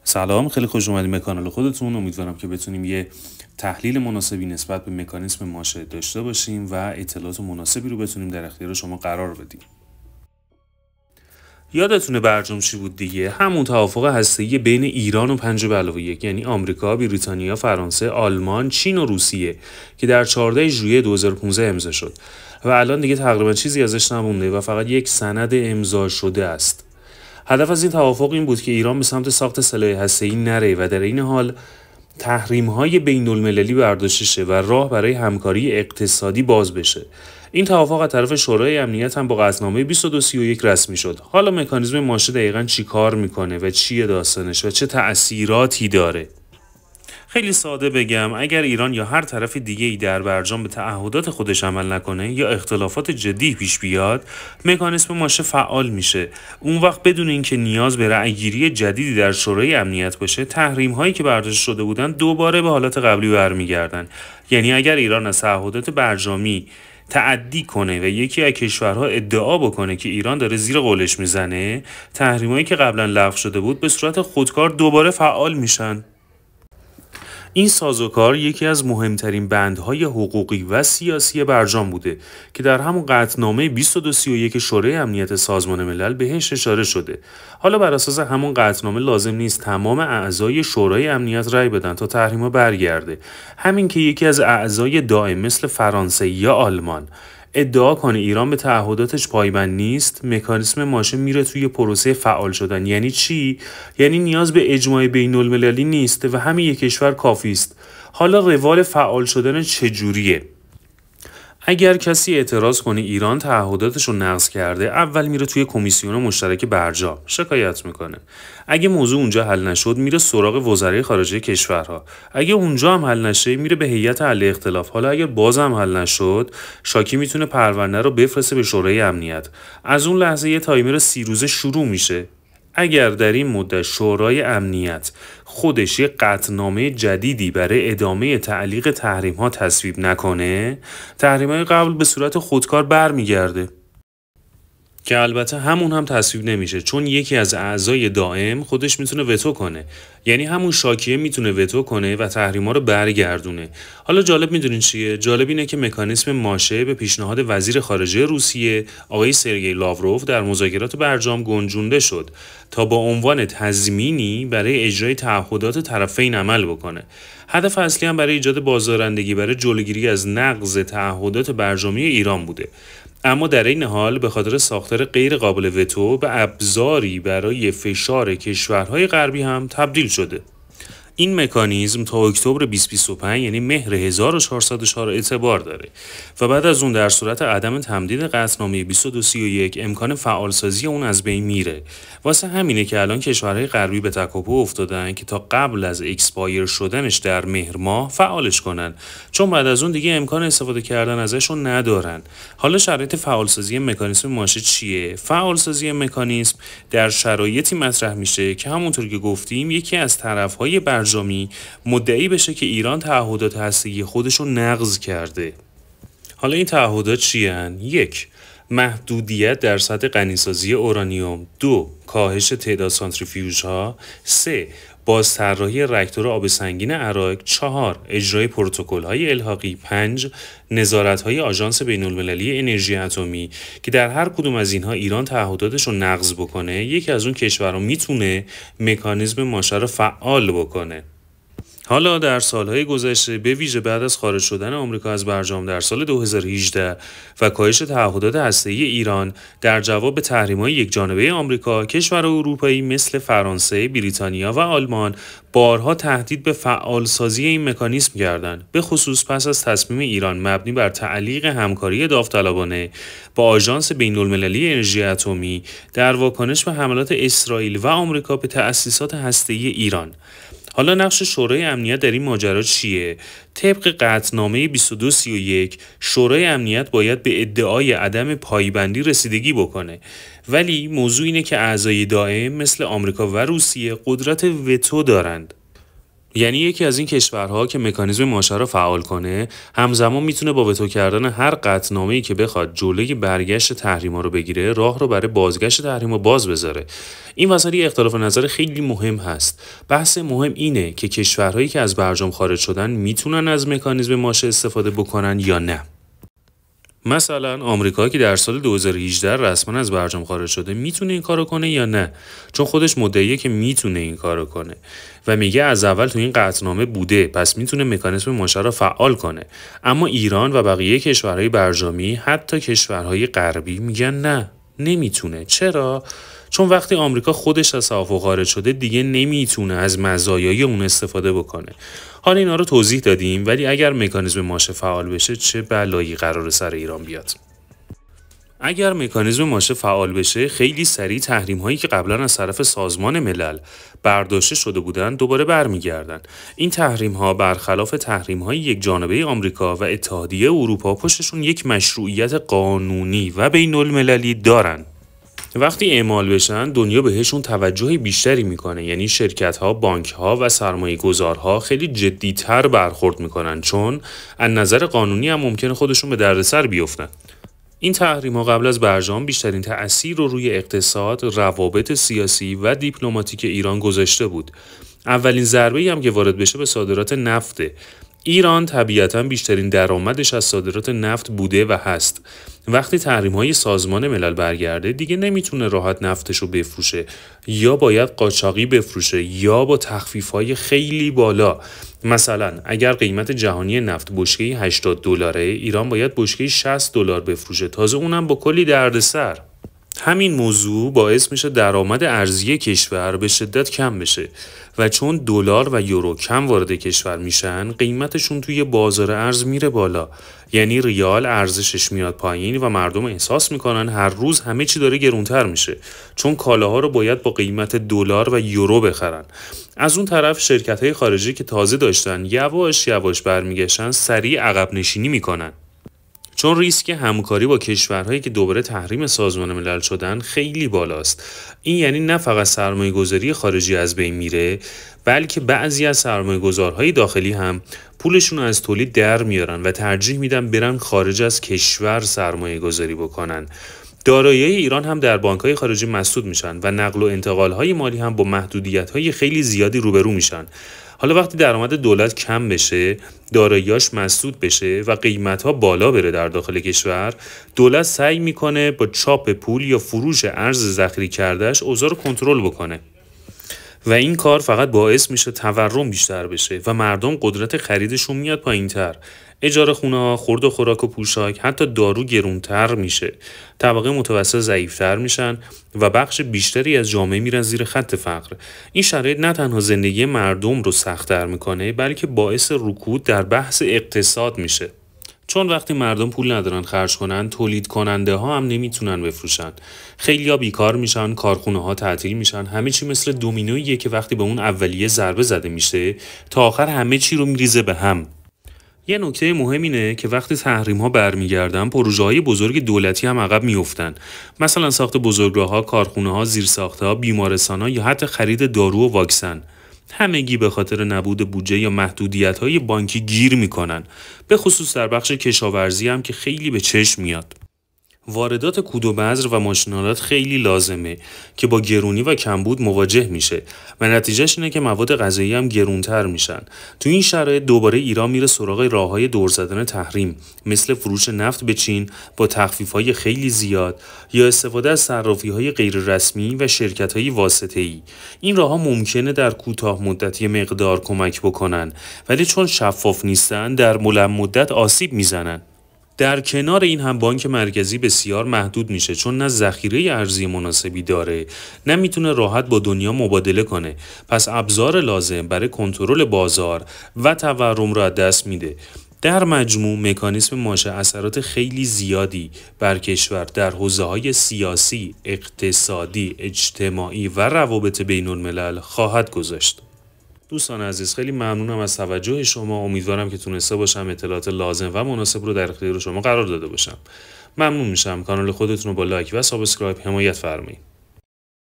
سلام، خیلی خوش اومدیم به کانال خودتون. امیدوارم که بتونیم یه تحلیل مناسبی نسبت به مکانیسم ماشه داشته باشیم و اطلاعات مناسبی رو بتونیم در اختیار شما قرار بدیم. یادتونه برجام چی بود دیگه؟ همون توافق هسته‌ای بین ایران و 5+1، یعنی آمریکا، بریتانیا، فرانسه، آلمان، چین و روسیه که در 14 ژوئیه 2015 امضا شد و الان دیگه تقریبا چیزی ازش نمونده و فقط یک سند امضا شده است. هدف از این توافق این بود که ایران به سمت ساخت سلاح هسته‌ای نره و در این حال تحریم‌های بین‌المللی برداشته شه و راه برای همکاری اقتصادی باز بشه. این توافق از طرف شورای امنیت هم با قطعنامه 2231 رسمی شد. حالا مکانیزم ماشه دقیقاً چی کار میکنه و چیه داستانش و چه تأثیراتی داره؟ خیلی ساده بگم، اگر ایران یا هر طرف دیگه ای در برجام به تعهدات خودش عمل نکنه یا اختلافات جدی پیش بیاد، مکانیسم ماشه فعال میشه. اون وقت بدون اینکه نیاز به رأیگیری جدیدی در شورای امنیت باشه، تحریم هایی که برداشته شده بودن دوباره به حالت قبلی برمیگردن. یعنی اگر ایران از تعهدات برجامی تعدی کنه و یکی از کشورها ادعا بکنه که ایران داره زیر قولش میزنه، تحریمایی که قبلا لغو شده بود به صورت خودکار دوباره فعال میشن. این سازوکار یکی از مهمترین بندهای حقوقی و سیاسی برجام بوده که در همون قطعنامه 2231 شورای امنیت سازمان ملل بهش اشاره شده. حالا بر اساس همون قطعنامه لازم نیست تمام اعضای شورای امنیت رأی بدن تا تحریما برگرده. همین که یکی از اعضای دائم مثل فرانسه یا آلمان ادعا کنه ایران به تعهداتش پایبند نیست، مکانیسم ماشه میره توی پروسه فعال شدن. یعنی چی؟ یعنی نیاز به اجماع بین المللی نیست و همین یک کشور کافی است. حالا روال فعال شدن چجوریه؟ اگر کسی اعتراض کنه ایران تعهداتش رو نقض کرده، اول میره توی کمیسیون مشترک برجام شکایت میکنه. اگه موضوع اونجا حل نشد، میره سراغ وزرای خارجه کشورها. اگه اونجا هم حل نشه، میره به هیئت حل اختلاف. حالا اگر بازم حل نشد، شاکی میتونه پرونده رو بفرسته به شورای امنیت. از اون لحظه یه تایمر 30 روزه شروع میشه. اگر در این مدت شورای امنیت خودش یک قطعنامه جدیدی برای ادامه تعلیق تحریم ها تصویب نکنه، تحریم های قبل به صورت خودکار برمیگرده که البته همون هم تصویب نمیشه، چون یکی از اعضای دائم خودش میتونه وتو کنه. یعنی همون شاکیه میتونه وتو کنه و تحریما رو برگردونه. حالا جالب میدونین چیه؟ جالب اینه که مکانیسم ماشه به پیشنهاد وزیر خارجه روسیه آقای سرگئی لاوروف در مذاکرات برجام گنجونده شد تا با عنوان تضمینی برای اجرای تعهدات طرفین عمل بکنه. هدف اصلی هم برای ایجاد بازدارندگی برای جلوگیری از نقض تعهدات برجامی ایران بوده. اما در این حال به خاطر ساختار غیر قابل وتو به ابزاری برای فشار کشورهای غربی هم تبدیل شده. این مکانیزم تا اکتبر 2025 یعنی مهر 1404 اعتبار داره و بعد از اون در صورت عدم تمدید قطعنامه 2231 امکان فعالسازی اون از بین میره. واسه همینه که الان کشورهای غربی به تکاپو افتادن که تا قبل از اکسپایر شدنش در مهر ماه فعالش کنن، چون بعد از اون دیگه امکان استفاده کردن ازشون ندارن. حالا شرایط فعالسازی مکانیزم ماشه چیه؟ فعالسازی مکانیزم در شرایطی مطرح میشه که همونطور که گفتیم یکی از طرف‌های برجامی مدعی بشه که ایران تعهدات هسته‌ای خودش رو نقض کرده. حالا این تعهدات چی هن؟ 1. محدودیت در سطح غنیسازی اورانیوم. 2. کاهش تعداد سانتریفیوژها. 3. بازطراحی راکتور آب سنگین اراک. 4. اجرای پروتکل‌های الحاقی. 5. نظارت‌های آژانس بین‌المللی انرژی اتمی که در هر کدوم از اینها ایران تعهداتش رو نقض بکنه، یکی از اون کشورها میتونه مکانیزم ماشه رو فعال بکنه. حالا در سالهای گذشته به ویژه بعد از خارج شدن آمریکا از برجام در سال 2018 و کاهش تعهدات هسته‌ای ایران در جواب به تحریم‌های یکجانبه آمریکا، کشورهای اروپایی مثل فرانسه، بریتانیا و آلمان بارها تهدید به فعالسازی این مکانیزم کردند، به خصوص پس از تصمیم ایران مبنی بر تعلیق همکاری داوطلبانه با آژانس بین‌المللی انرژی اتمی در واکنش به حملات اسرائیل و آمریکا به تأسیسات هسته‌ای ایران. حالا نقش شورای امنیت در این ماجرا چیه؟ طبق قطعنامه 2231 شورای امنیت باید به ادعای عدم پایبندی رسیدگی بکنه، ولی موضوع اینه که اعضای دائم مثل آمریکا و روسیه قدرت وتو دارند. یعنی یکی از این کشورها که مکانیزم ماشه رو فعال کنه همزمان میتونه با وتو کردن هر قطعنامه‌ای که بخواد جلوی برگشت تحریما رو بگیره راه رو برای بازگشت تحریما باز بذاره. این وسط اختلاف نظر خیلی مهم هست. بحث مهم اینه که کشورهایی که از برجام خارج شدن میتونن از مکانیزم ماشه استفاده بکنن یا نه. مثلا آمریکا که در سال 2018 رسما از برجام خارج شده میتونه این کارو کنه یا نه؟ چون خودش مدعیه که میتونه این کارو کنه و میگه از اول تو این قطعنامه بوده، پس میتونه مکانیزم ماشه رو فعال کنه. اما ایران و بقیه کشورهای برجامی، حتی کشورهای غربی، میگن نه، نمیتونه. چرا؟ چون وقتی آمریکا خودش از توافق خارج شده دیگه نمیتونه از مزایای اون استفاده بکنه. حالا اینا رو توضیح دادیم، ولی اگر مکانیزم ماشه فعال بشه چه بلایی قرار سر ایران بیاد؟ اگر مکانیزم ماشه فعال بشه خیلی سریع تحریم هایی که قبلا از طرف سازمان ملل برداشته شده بودن دوباره برمیگردن. این تحریم ها برخلاف تحریم های یک جانبه آمریکا و اتحادیه اروپا پشتشون یک مشروعیت قانونی و بین المللی دارن. وقتی اعمال بشن دنیا بهشون توجه بیشتری میکنه، یعنی شرکت ها، بانک ها و سرمایه گذارها خیلی جدی‌تر برخورد میکنن، چون از نظر قانونی هم ممکنه خودشون به دردسر بیفتن. این تحریم ها قبل از برجام بیشترین تأثیر رو روی اقتصاد، روابط سیاسی و دیپلماتیک ایران گذاشته بود. اولین ضربه‌ای هم که وارد بشه به صادرات نفته. ایران طبیعتاً بیشترین درآمدش از صادرات نفت بوده و هست. وقتی تحریم‌های سازمان ملل برگرده دیگه نمیتونه راحت نفتش رو بفروشه، یا باید قاچاقی بفروشه یا با تخفیف‌های خیلی بالا. مثلا اگر قیمت جهانی نفت بشکه‌ای $80، ایران باید بشکه‌ای $60 بفروشه، تازه اونم با کلی دردسر. همین موضوع باعث میشه درآمد ارزی کشور به شدت کم بشه و چون دلار و یورو کم وارد کشور میشن قیمتشون توی بازار ارز میره بالا، یعنی ریال ارزشش میاد پایین و مردم احساس میکنن هر روز همه چی داره گرونتر میشه، چون کالاها رو باید با قیمت دلار و یورو بخرن. از اون طرف شرکت‌های خارجی که تازه داشتن یواش یواش برمیگشتن سریع عقب نشینی میکنن، چون ریسک همکاری با کشورهایی که دوباره تحریم سازمان ملل شدن خیلی بالاست. این یعنی نه فقط سرمایه گذاری خارجی از بین میره، بلکه بعضی از سرمایه گذارهای داخلی هم پولشون از تولید در میارن و ترجیح میدن برن خارج از کشور سرمایه گذاری بکنن. دارایی‌های ایران هم در بانک‌های خارجی مسدود میشن و نقل و انتقال‌های مالی هم با محدودیت‌های خیلی زیادی روبرو میشن. حالا وقتی درآمد دولت کم بشه، داراییاش مسدود بشه و قیمت‌ها بالا بره در داخل کشور، دولت سعی میکنه با چاپ پول یا فروش ارز ذخیره کردهش اوضاع رو کنترل بکنه و این کار فقط باعث میشه تورم بیشتر بشه و مردم قدرت خریدشون میاد پایین‌تر. اجاره خونه‌ها، خورد و خوراک و پوشاک، حتی دارو گرونتر میشه. طبقه متوسط ضعیفتر میشن و بخش بیشتری از جامعه میرن زیر خط فقر. این شرایط نه تنها زندگی مردم رو سخت‌تر میکنه، بلکه باعث رکود در بحث اقتصاد میشه. چون وقتی مردم پول ندارن خرج کنن، تولید کننده ها هم نمیتونن بفروشن. خیلیا بیکار میشن، کارخونه ها تعطیل میشن. همه چی مثل دومینویه که وقتی به اون اولیه ضربه زده میشه تا آخر همه چی رو میریزه به هم. یه نکته مهم اینه که وقتی تحریم ها برمیگردن پروژه‌های بزرگ دولتی هم عقب میافتن. مثلا ساخت بزرگراه‌ها، کارخونه‌ها، زیرساخت‌ها، بیمارستان‌ها یا حتی خرید دارو و واکسن. همگی به خاطر نبود بودجه یا محدودیت‌های بانکی گیر میکنن. به خصوص در بخش کشاورزی هم که خیلی به چشم میاد. واردات کود و بذر و ماشین‌آلات خیلی لازمه که با گرونی و کمبود مواجه میشه و نتیجهش اینه که مواد غذایی هم گرونتر میشن. تو این شرایط دوباره ایران میره سراغ راههای دور زدن تحریم، مثل فروش نفت به چین با تخفیف‌های خیلی زیاد یا استفاده از صرافی‌های غیر رسمی و شرکت‌های واسطه‌ای. این راهها ممکنه در کوتاه مدتی مقدار کمک بکنن، ولی چون شفاف نیستن در بلند مدت آسیب میزنن. در کنار این هم بانک مرکزی بسیار محدود میشه، چون نه ذخیره ارزی مناسبی داره، نه میتونه راحت با دنیا مبادله کنه. پس ابزار لازم برای کنترل بازار و تورم را از دست میده. در مجموع مکانیزم ماشه اثرات خیلی زیادی بر کشور در حوزه‌های سیاسی، اقتصادی، اجتماعی و روابط بین الملل خواهد گذاشت. دوستان عزیز، خیلی ممنونم از توجه شما. امیدوارم که تونسته باشم اطلاعات لازم و مناسب رو در اختیار شما قرار داده باشم. ممنون میشم. کانال خودتون رو با لایک و سابسکرایب حمایت فرمایید.